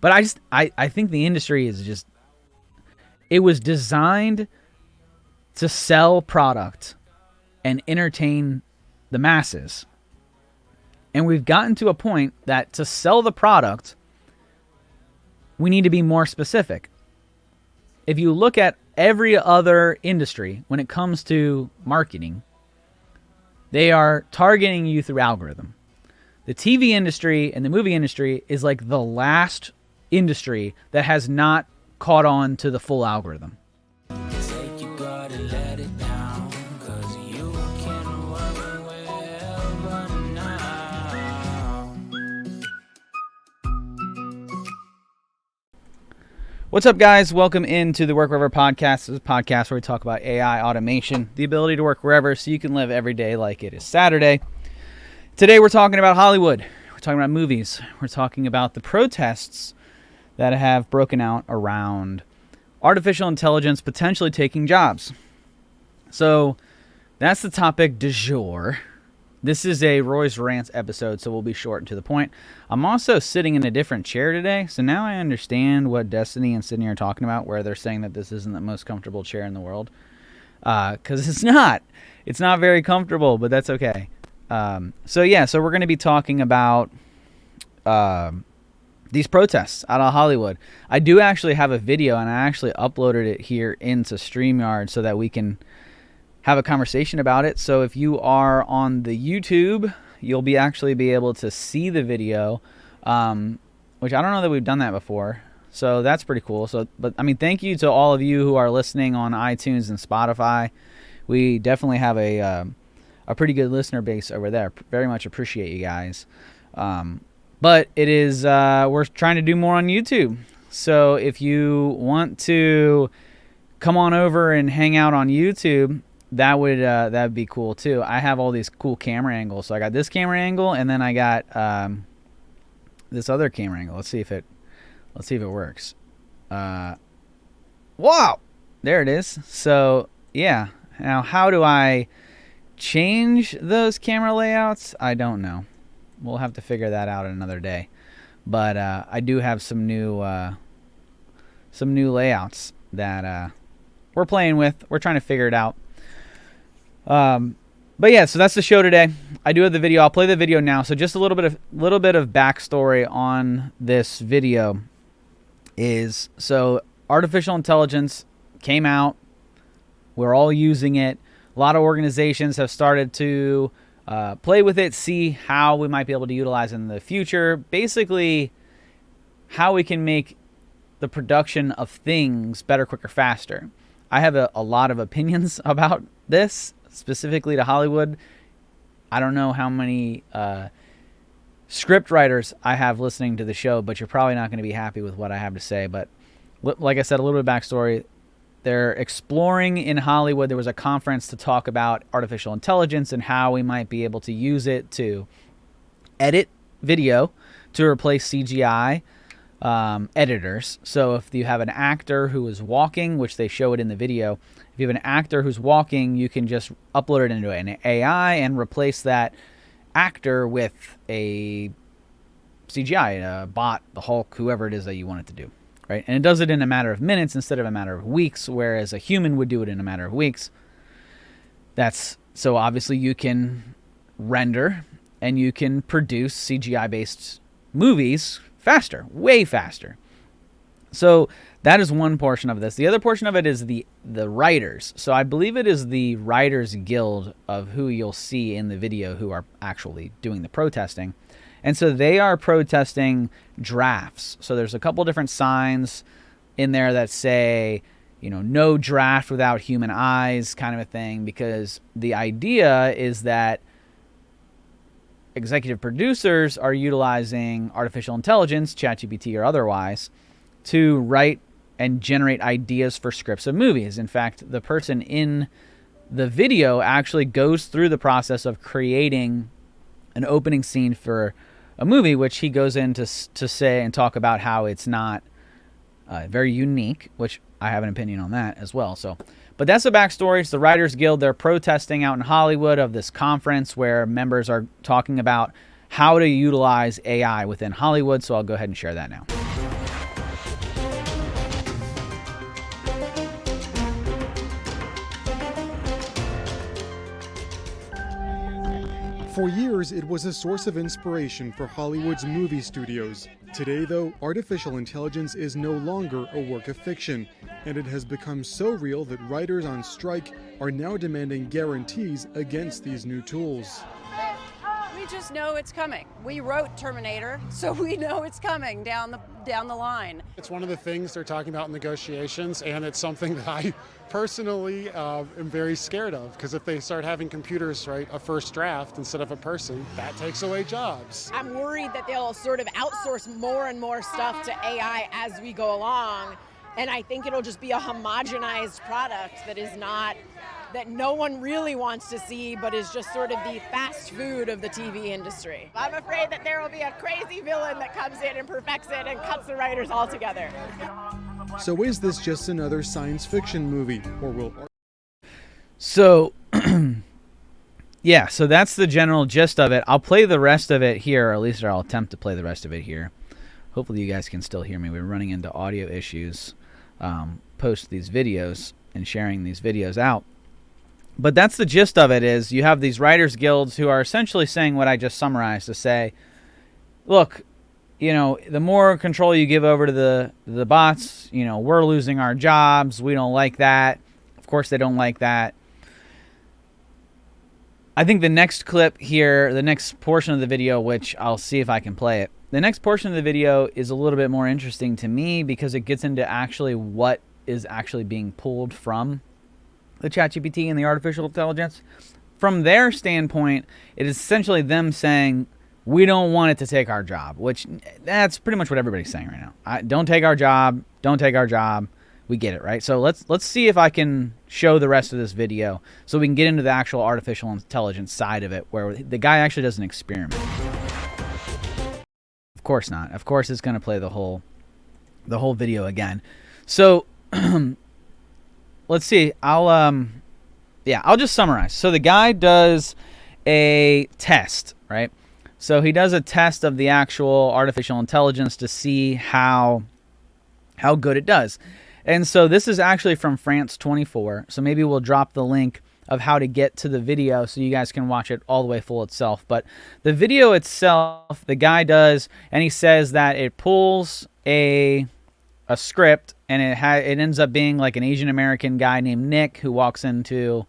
But I think the industry is just, it was designed to sell product and entertain the masses. And we've gotten to a point that to sell the product, we need to be more specific. If you look at every other industry when it comes to marketing, they are targeting you through algorithm. The TV industry and the movie industry is like the last industry that has not caught on to the full algorithm. What's up, guys? Welcome into the Work Wherever podcast. This is a podcast where we talk about AI, automation, the ability to work wherever so you can live every day like it is Saturday. Today we're talking about Hollywood. We're talking about movies. We're talking about the protests that have broken out around artificial intelligence potentially taking jobs. So that's the topic du jour. This is a Roy's Rants episode, so we'll be short and to the point. I'm also sitting in a different chair today, so now I understand what Destiny and Sydney are talking about, where they're saying that this isn't the most comfortable chair in the world. Because it's not. It's not very comfortable, but that's okay. So we're going to be talking about these protests out of Hollywood. I do actually have a video, and I actually uploaded it here into StreamYard so that we can have a conversation about it. So if you are on the YouTube, you'll be able to see the video, which I don't know that we've done that before. So that's pretty cool. But thank you to all of you who are listening on iTunes and Spotify. We definitely have a pretty good listener base over there. Very much appreciate you guys. But it is, we're trying to do more on YouTube. So if you want to come on over and hang out on YouTube, that'd be cool too. I have all these cool camera angles. So I got this camera angle, and then I got this other camera angle. Let's see if it works. Wow, there it is. So yeah. Now, how do I change those camera layouts? I don't know. We'll have to figure that out another day. But I do have some new layouts that we're playing with. We're trying to figure it out. But yeah, so that's the show today. I do have the video. I'll play the video now. So just a little bit of backstory on this video is, so artificial intelligence came out. We're all using it. A lot of organizations have started to play with it, see how we might be able to utilize it in the future. Basically, how we can make the production of things better, quicker, faster. I have a lot of opinions about this, specifically to Hollywood. I don't know how many script writers I have listening to the show, but you're probably not going to be happy with what I have to say. But like I said, a little bit of backstory. They're exploring in Hollywood. There was a conference to talk about artificial intelligence and how we might be able to use it to edit video to replace CGI editors. So if you have an actor who is walking, which they show it in the video, if you have an actor who's walking, you can just upload it into an AI and replace that actor with a CGI, a bot, the Hulk, whoever it is that you want it to do. Right? And it does it in a matter of minutes instead of a matter of weeks, whereas a human would do it in a matter of weeks. So obviously you can render and you can produce CGI-based movies faster, way faster. So that is one portion of this. The other portion of it is the writers. So I believe it is the Writers Guild of who you'll see in the video who are actually doing the protesting. And so they are protesting drafts. So there's a couple different signs in there that say, no draft without human eyes, kind of a thing, because the idea is that executive producers are utilizing artificial intelligence, Chat GPT or otherwise, to write and generate ideas for scripts of movies. In fact, the person in the video actually goes through the process of creating an opening scene for a movie, which he goes in to say and talk about how it's not very unique, which I have an opinion on that as well. But that's the backstory. It's the Writers Guild. They're protesting out in Hollywood of this conference where members are talking about how to utilize AI within Hollywood. So I'll go ahead and share that now. For years, it was a source of inspiration for Hollywood's movie studios. Today, though, artificial intelligence is no longer a work of fiction, and it has become so real that writers on strike are now demanding guarantees against these new tools. We just know it's coming. We wrote Terminator, so we know it's coming down the line. It's one of the things they're talking about in negotiations, and it's something that I personally am very scared of, because if they start having computers write a first draft instead of a person, that takes away jobs. I'm worried that they'll sort of outsource more and more stuff to AI as we go along, and I think it'll just be a homogenized product that no one really wants to see, but is just sort of the fast food of the TV industry. I'm afraid that there will be a crazy villain that comes in and perfects it and cuts the writers all together. So is this just another science fiction movie, or will... So, yeah, so that's the general gist of it. I'll play the rest of it here, or at least I'll attempt to play the rest of it here. Hopefully you guys can still hear me. We're running into audio issues post these videos and sharing these videos out. But that's the gist of it, is you have these writers guilds who are essentially saying what I just summarized, to say, look, you know, the more control you give over to the bots, you know, we're losing our jobs. We don't like that. Of course they don't like that. I think the next clip here, the next portion of the video, which I'll see if I can play it, the next portion of the video is a little bit more interesting to me, because it gets into actually what is actually being pulled from the Chat GPT and the artificial intelligence. From their standpoint, it is essentially them saying, we don't want it to take our job, which that's pretty much what everybody's saying right now. Don't take our job. Don't take our job. We get it, right? So let's see if I can show the rest of this video so we can get into the actual artificial intelligence side of it, where the guy actually does an experiment. Of course not. Of course it's going to play the whole video again. So let's see. I'll just summarize. So the guy does a test, right? So he does a test of the actual artificial intelligence to see how good it does. And so this is actually from France 24. So maybe we'll drop the link of how to get to the video so you guys can watch it all the way full itself. But the video itself, the guy does, and he says that it pulls a script, and it ends up being like an Asian American guy named Nick who walks into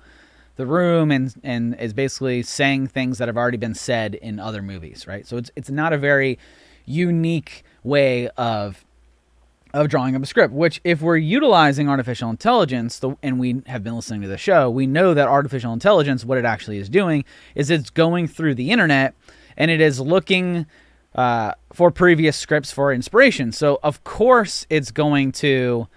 the room and is basically saying things that have already been said in other movies, right? So it's not a very unique way of drawing up a script, which, if we're utilizing artificial intelligence, and we have been listening to the show, we know that artificial intelligence, what it actually is doing is it's going through the internet and it is looking for previous scripts for inspiration. So of course it's going to,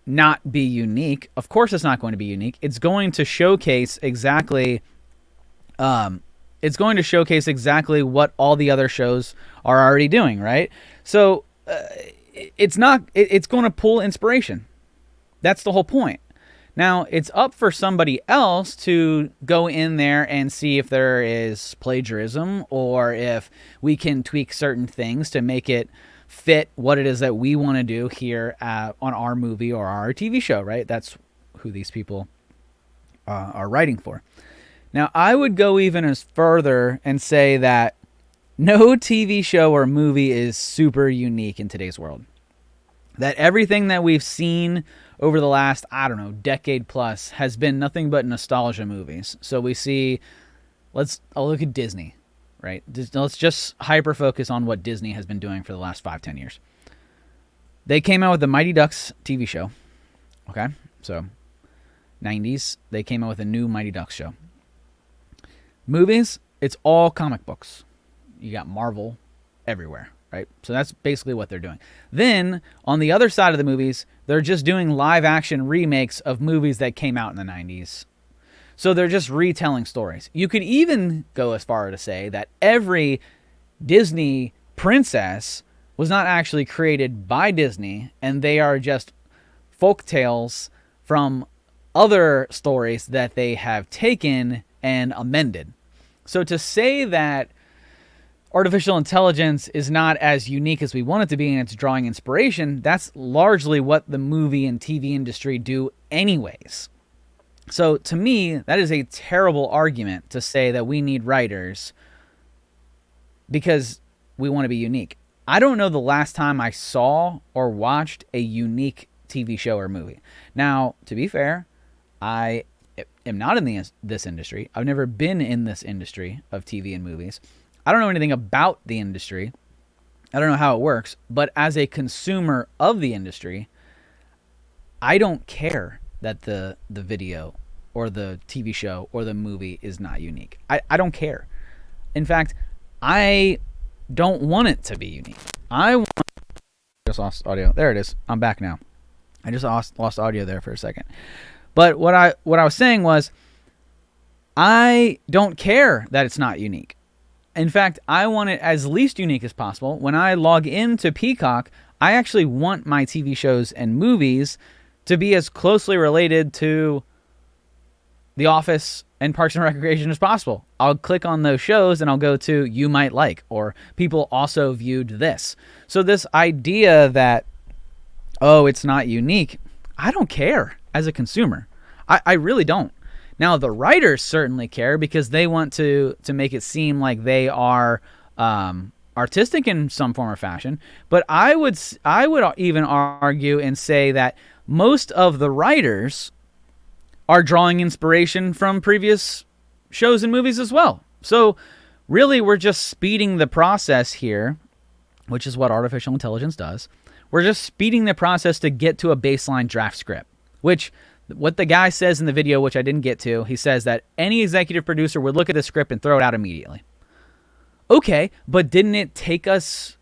not be unique. Of course it's not going to be unique. It's going to showcase exactly what all the other shows are already doing, right? So it's going to pull inspiration. That's the whole point. Now, it's up for somebody else to go in there and see if there is plagiarism, or if we can tweak certain things to make it fit what it is that we want to do here on our movie or our TV show, right? That's who these people are writing for. Now, I would go even as further and say that no TV show or movie is super unique in today's world. That everything that we've seen over the last, decade plus has been nothing but nostalgia movies. So we see, I'll look at Disney, right? Let's just hyper focus on what Disney has been doing for the last 5-10 years. They came out with the Mighty Ducks TV show. Okay, so 90s, they came out with a new Mighty Ducks show. Movies, it's all comic books. You got Marvel everywhere, right? So that's basically what they're doing. Then, on the other side of the movies, they're just doing live-action remakes of movies that came out in the 90s. So they're just retelling stories. You could even go as far to say that every Disney princess was not actually created by Disney, and they are just folk tales from other stories that they have taken and amended. So to say that artificial intelligence is not as unique as we want it to be and it's drawing inspiration, that's largely what the movie and TV industry do anyways. So to me, that is a terrible argument to say that we need writers because we want to be unique. I don't know the last time I saw or watched a unique TV show or movie. Now, to be fair, I am not in this industry. I've never been in this industry of TV and movies. I don't know anything about the industry. I don't know how it works. But as a consumer of the industry, I don't care that the video or the TV show or the movie is not unique. I don't care. In fact, I don't want it to be unique. Just lost audio. There it is. I'm back now. I just lost audio there for a second. But what I was saying was, I don't care that it's not unique. In fact, I want it as least unique as possible. When I log into Peacock, I actually want my TV shows and movies to be as closely related to The Office and Parks and Recreation as possible. I'll click on those shows and I'll go to You Might Like, or People Also Viewed This. So this idea that, oh, it's not unique, I don't care as a consumer. I really don't. Now, the writers certainly care because they want to make it seem like they are artistic in some form or fashion. But I would even argue and say that most of the writers are drawing inspiration from previous shows and movies as well. So really, we're just speeding the process here, which is what artificial intelligence does. We're just speeding the process to get to a baseline draft script, which what the guy says in the video, which I didn't get to, he says that any executive producer would look at the script and throw it out immediately. Okay, but didn't it take us...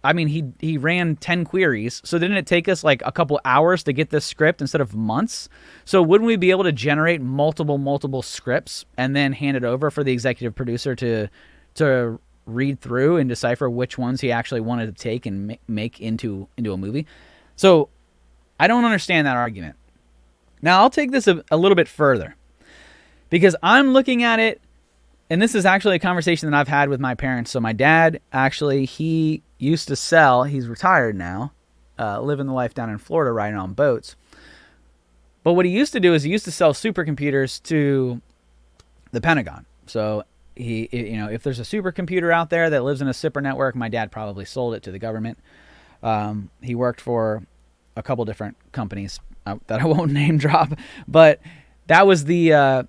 I mean, he ran 10 queries, so didn't it take us like a couple hours to get this script instead of months? So wouldn't we be able to generate multiple scripts and then hand it over for the executive producer to read through and decipher which ones he actually wanted to take and make into a movie? So I don't understand that argument. Now, I'll take this a little bit further because I'm looking at it, and this is actually a conversation that I've had with my parents. So my dad, actually, he used to sell, he's retired now, living the life down in Florida riding on boats. But what he used to do is he used to sell supercomputers to the Pentagon. So if there's a supercomputer out there that lives in a SIPR network, my dad probably sold it to the government. He worked for a couple different companies that I won't name drop, but that was the...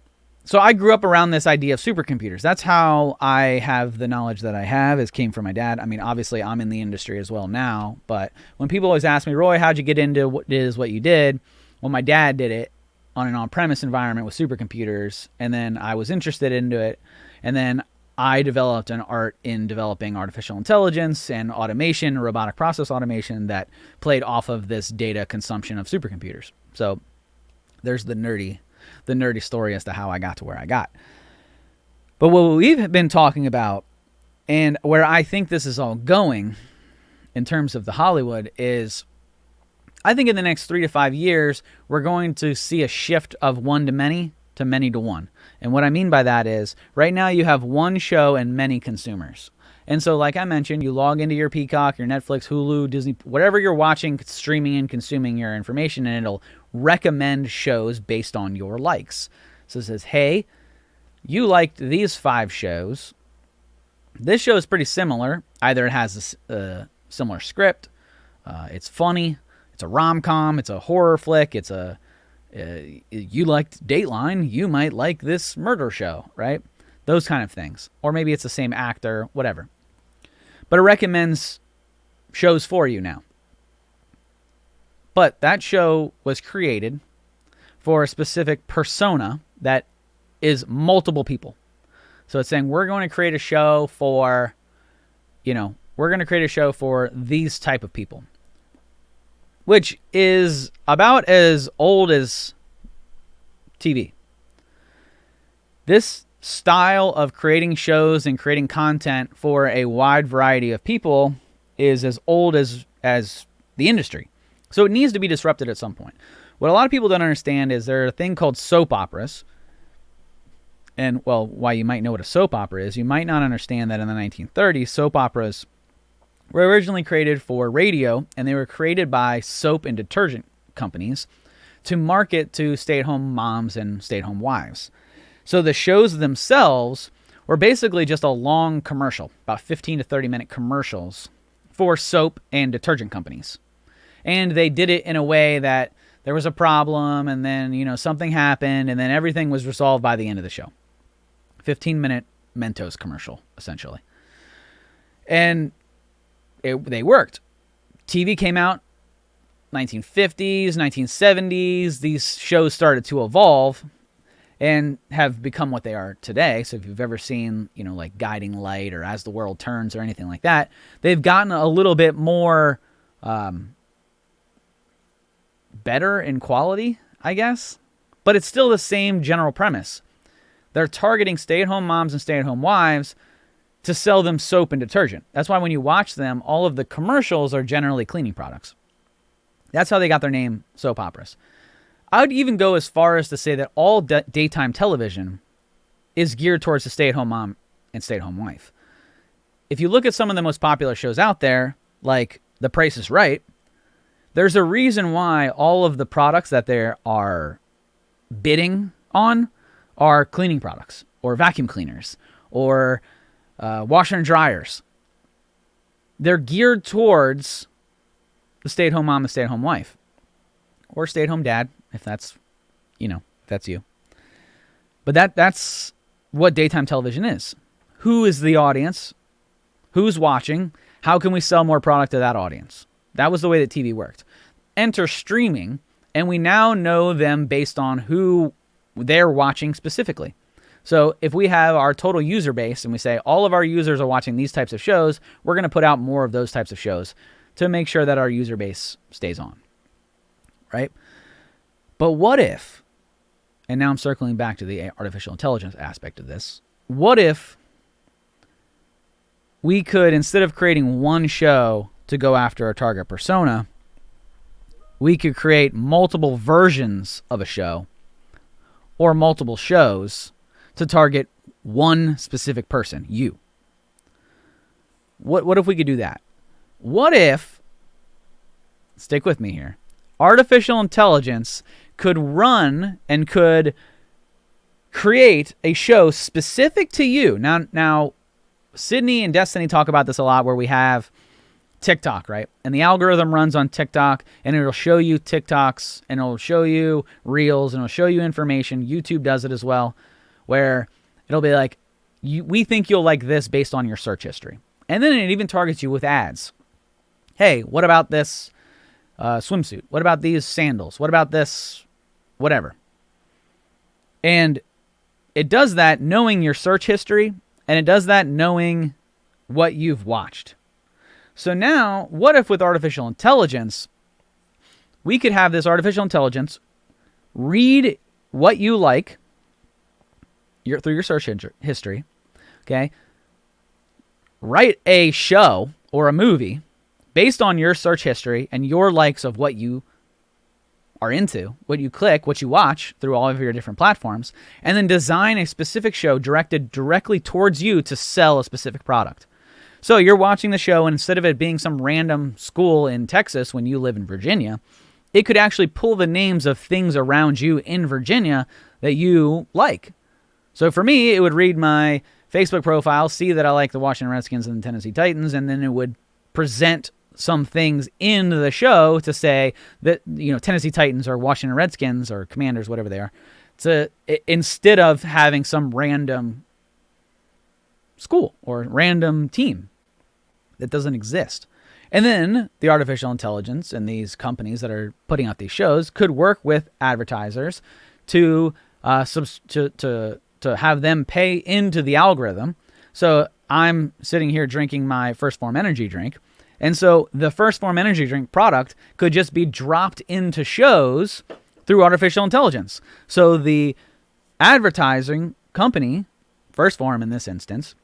So I grew up around this idea of supercomputers. That's how I have the knowledge that I have, is came from my dad. I mean, obviously I'm in the industry as well now, but when people always ask me, Roy, how'd you get into what you did? Well, my dad did it on an on-premise environment with supercomputers, and then I was interested into it, and then I developed an art in developing artificial intelligence and automation, robotic process automation that played off of this data consumption of supercomputers. So there's the nerdy story as to how I got to where I got. But what we've been talking about, and where I think this is all going in terms of the Hollywood, is I think in the next 3 to 5 years, we're going to see a shift of one to many to one. And what I mean by that is, right now you have one show and many consumers. And so, like I mentioned, you log into your Peacock, your Netflix, Hulu, Disney, whatever you're watching, streaming and consuming your information, and it'll recommend shows based on your likes. So it says, hey, you liked these 5 shows. This show is pretty similar. Either it has a similar script, it's funny, it's a rom-com, it's a horror flick, it's a... you liked Dateline, you might like this murder show, right? Those kind of things. Or maybe it's the same actor, whatever. But it recommends shows for you now. But that show was created for a specific persona that is multiple people. So it's saying we're going to create a show for, we're going to create a show for these type of people. Which is about as old as TV. This style of creating shows and creating content for a wide variety of people is as old as the industry. So it needs to be disrupted at some point. What a lot of people don't understand is there's a thing called soap operas. And, well, why you might know what a soap opera is, you might not understand that in the 1930s, soap operas were originally created for radio, and they were created by soap and detergent companies to market to stay-at-home moms and stay-at-home wives. So the shows themselves were basically just a long commercial, about 15 to 30-minute commercials for soap and detergent companies. And they did it in a way that there was a problem, and then, something happened, and then everything was resolved by the end of the show. 15-minute Mentos commercial, essentially. And they worked. TV came out 1950s, 1970s. These shows started to evolve and have become what they are today. So if you've ever seen, like Guiding Light or As the World Turns or anything like that, they've gotten a little bit more better in quality, I guess. But it's still the same general premise. They're targeting stay-at-home moms and stay-at-home wives to sell them soap and detergent. That's why when you watch them, all of the commercials are generally cleaning products. That's how they got their name, soap operas. I would even go as far as to say that all daytime television is geared towards the stay-at-home mom and stay-at-home wife. If you look at some of the most popular shows out there, like The Price is Right, there's a reason why all of the products that they are bidding on are cleaning products or vacuum cleaners or washer and dryers. They're geared towards the stay-at-home mom and stay-at-home wife, or stay-at-home dad, if that's, that's you. But that's what daytime television is. Who is the audience? Who's watching? How can we sell more product to that audience? That was the way that TV worked. Enter streaming, and we now know them based on who they're watching specifically. So if we have our total user base and we say all of our users are watching these types of shows, we're going to put out more of those types of shows to make sure that our user base stays on, right? But what if, and now I'm circling back to the artificial intelligence aspect of this, what if we could, instead of creating one show to go after a target persona, we could create multiple versions of a show or multiple shows to target one specific person, you. What if we could do that? What if, stick with me here, artificial intelligence could run and could create a show specific to you? Now, Sydney and Destiny talk about this a lot, where we have TikTok, right? And the algorithm runs on TikTok, and it'll show you TikToks, and it'll show you Reels, and it'll show you information. YouTube does it as well, where it'll be like, we think you'll like this based on your search history. And then it even targets you with ads. Hey, what about this swimsuit? What about these sandals? What about this whatever? And it does that knowing your search history, and it does that knowing what you've watched. So now, what if with artificial intelligence, we could have this artificial intelligence read what you like through your search history, okay? Write a show or a movie based on your search history and your likes of what you are into, what you click, what you watch through all of your different platforms, and then design a specific show directed directly towards you to sell a specific product. So you're watching the show, and instead of it being some random school in Texas when you live in Virginia, it could actually pull the names of things around you in Virginia that you like. So for me, it would read my Facebook profile, see that I like the Washington Redskins and the Tennessee Titans, and then it would present some things in the show to say that, Tennessee Titans or Washington Redskins or Commanders, whatever they are, instead of having some random school or random team that doesn't exist. And then the artificial intelligence and these companies that are putting out these shows could work with advertisers to have them pay into the algorithm. So I'm sitting here drinking my First Form energy drink. And so the First Form energy drink product could just be dropped into shows through artificial intelligence. So the advertising company, First Form in this instance,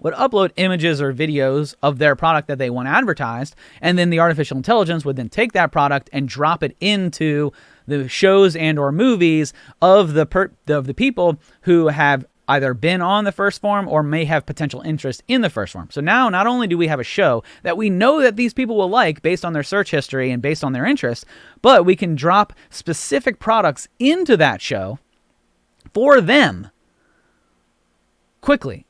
would upload images or videos of their product that they want advertised, and then the artificial intelligence would then take that product and drop it into the shows and or movies of the people who have either been on the first form or may have potential interest in the first form. So now not only do we have a show that we know that these people will like based on their search history and based on their interest, but we can drop specific products into that show for them quickly.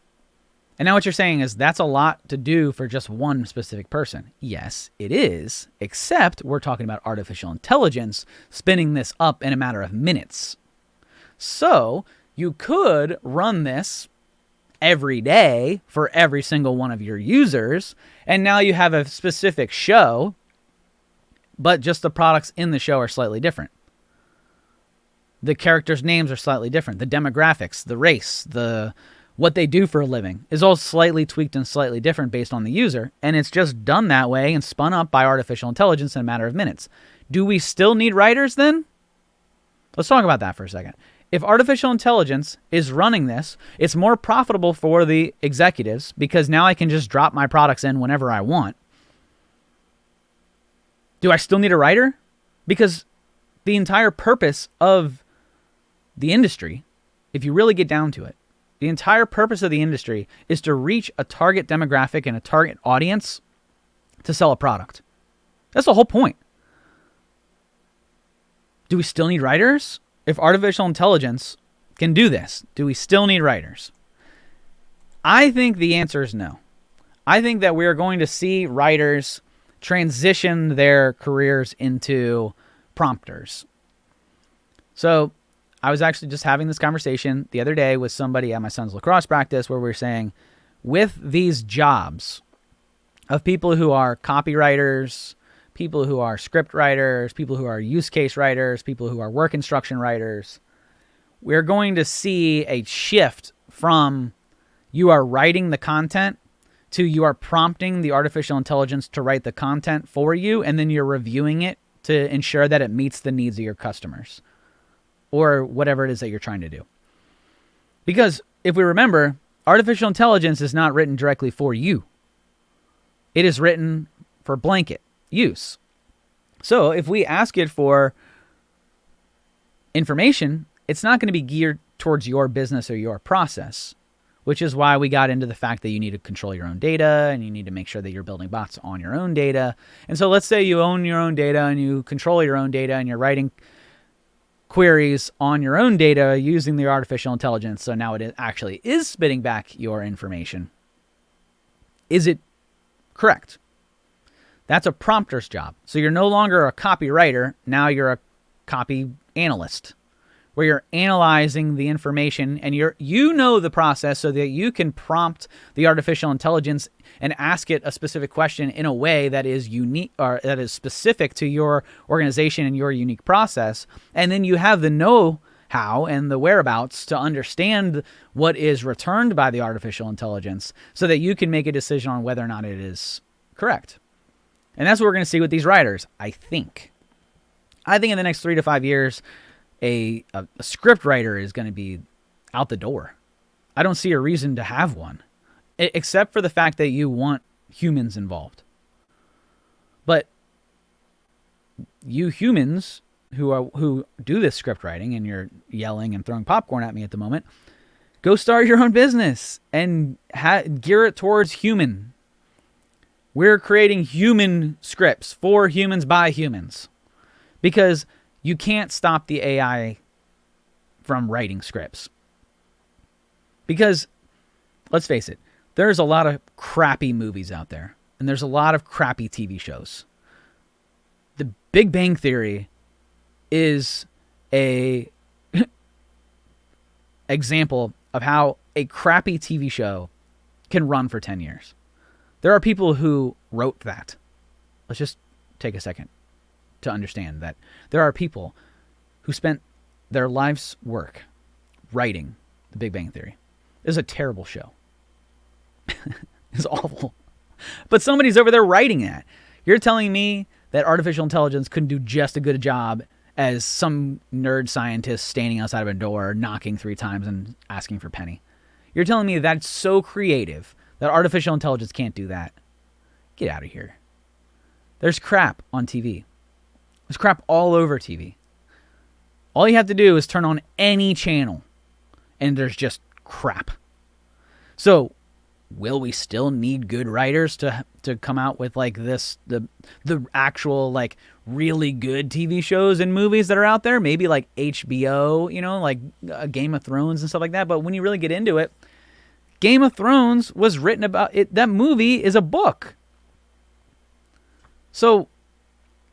And now what you're saying is that's a lot to do for just one specific person. Yes, it is, except we're talking about artificial intelligence spinning this up in a matter of minutes. So you could run this every day for every single one of your users, and now you have a specific show, but just the products in the show are slightly different. The characters' names are slightly different. The demographics, the race, what they do for a living is all slightly tweaked and slightly different based on the user, and it's just done that way and spun up by artificial intelligence in a matter of minutes. Do we still need writers then? Let's talk about that for a second. If artificial intelligence is running this, it's more profitable for the executives because now I can just drop my products in whenever I want. Do I still need a writer? Because the entire purpose of the industry, if you really get down to it, the entire purpose of the industry is to reach a target demographic and a target audience to sell a product. That's the whole point. Do we still need writers? If artificial intelligence can do this, do we still need writers? I think the answer is no. I think that we're going to see writers transition their careers into prompters. So I was actually just having this conversation the other day with somebody at my son's lacrosse practice where we were saying, with these jobs of people who are copywriters, people who are script writers, people who are use case writers, people who are work instruction writers, we're going to see a shift from you are writing the content to you are prompting the artificial intelligence to write the content for you, and then you're reviewing it to ensure that it meets the needs of your customers or whatever it is that you're trying to do. Because if we remember, artificial intelligence is not written directly for you. It is written for blanket use. So if we ask it for information, it's not going to be geared towards your business or your process, which is why we got into the fact that you need to control your own data and you need to make sure that you're building bots on your own data. And so let's say you own your own data and you control your own data and you're writing queries on your own data using the artificial intelligence. So now it actually is spitting back your information. Is it correct? That's a prompter's job. So you're no longer a copywriter. Now you're a copy analyst, where you're analyzing the information and you know the process so that you can prompt the artificial intelligence and ask it a specific question in a way that is unique or that is specific to your organization and your unique process. And then you have the know-how and the whereabouts to understand what is returned by the artificial intelligence so that you can make a decision on whether or not it is correct. And that's what we're going to see with these writers, I think. I think in the next 3 to 5 years, a script writer is going to be out the door. I don't see a reason to have one, except for the fact that you want humans involved. But you humans who do this script writing, and you're yelling and throwing popcorn at me at the moment, go start your own business and gear it towards human. We're creating human scripts for humans by humans, because you can't stop the AI from writing scripts. Because, let's face it, there's a lot of crappy movies out there, and there's a lot of crappy TV shows. The Big Bang Theory is a example of how a crappy TV show can run for 10 years. There are people who wrote that. Let's just take a second to understand that there are people who spent their life's work writing The Big Bang Theory. It's a terrible show. It's awful. But somebody's over there writing that. You're telling me that artificial intelligence couldn't do just as good a job as some nerd scientist standing outside of a door, knocking 3 times and asking for penny. You're telling me that's so creative that artificial intelligence can't do that. Get out of here. There's crap on TV. There's crap all over TV. All you have to do is turn on any channel, and there's just crap. So will we still need good writers to come out with like this, the actual like really good TV shows and movies that are out there? Maybe like HBO, you know, like Game of Thrones and stuff like that. But when you really get into it, Game of Thrones was written about it. That movie is a book. So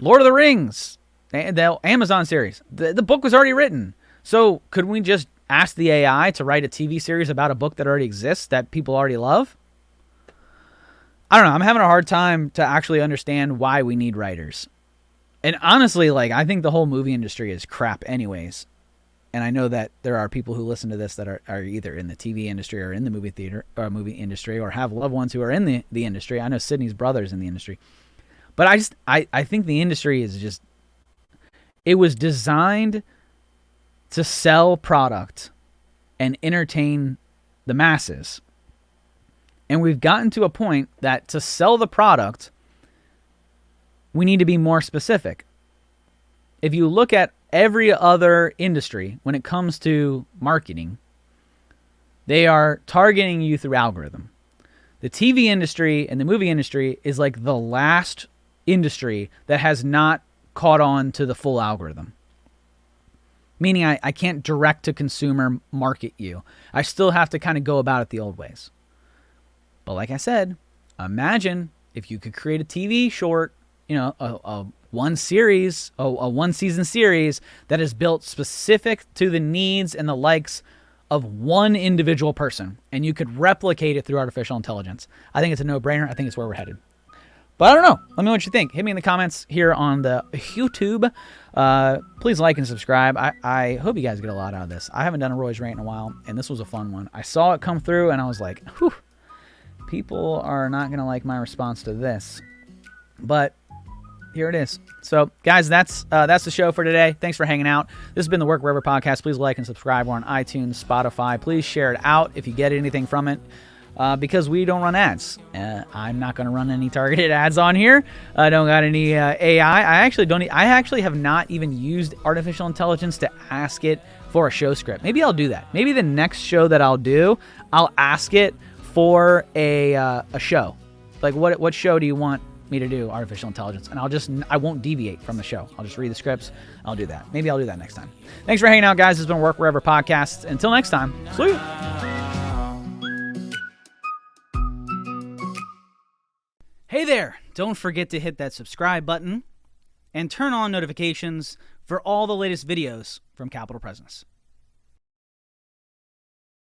Lord of the Rings, the Amazon series, the book was already written. So could we just ask the AI to write a TV series about a book that already exists that people already love? I don't know. I'm having a hard time to actually understand why we need writers. And honestly, like, I think the whole movie industry is crap anyways. And I know that there are people who listen to this that are either in the TV industry or in the movie theater or movie industry or have loved ones who are in the industry. I know Sydney's brother's in the industry. But I think the industry is just, it was designed to sell product and entertain the masses. And we've gotten to a point that to sell the product, we need to be more specific. If you look at every other industry when it comes to marketing, they are targeting you through algorithm. The TV industry and the movie industry is like the last industry that has not caught on to the full algorithm. Meaning I can't direct to consumer market you. I still have to kind of go about it the old ways. But like I said, imagine if you could create a TV short, you know, a one series, a one season series that is built specific to the needs and the likes of one individual person, and you could replicate it through artificial intelligence. I think it's a no-brainer. I think it's where we're headed. But I don't know. Let me know what you think. Hit me in the comments here on the YouTube. Please like and subscribe. I hope you guys get a lot out of this. I haven't done a Roy's Rant in a while, and this was a fun one. I saw it come through, and I was like, whew, people are not going to like my response to this. But here it is. So, guys, that's the show for today. Thanks for hanging out. This has been the Work Wherever podcast. Please like and subscribe. We're on iTunes, Spotify. Please share it out if you get anything from it. Because we don't run ads. I'm not going to run any targeted ads on here. I don't got any AI. I actually have not even used artificial intelligence to ask it for a show script. Maybe I'll do that. Maybe the next show that I'll do, I'll ask it for a show. Like, what show do you want me to do artificial intelligence? And I won't deviate from the show. I'll just read the scripts. I'll do that. Maybe I'll do that next time. Thanks for hanging out, guys. This has been Work Wherever Podcast. Until next time, see you. Hey there, don't forget to hit that subscribe button and turn on notifications for all the latest videos from Capital Presence.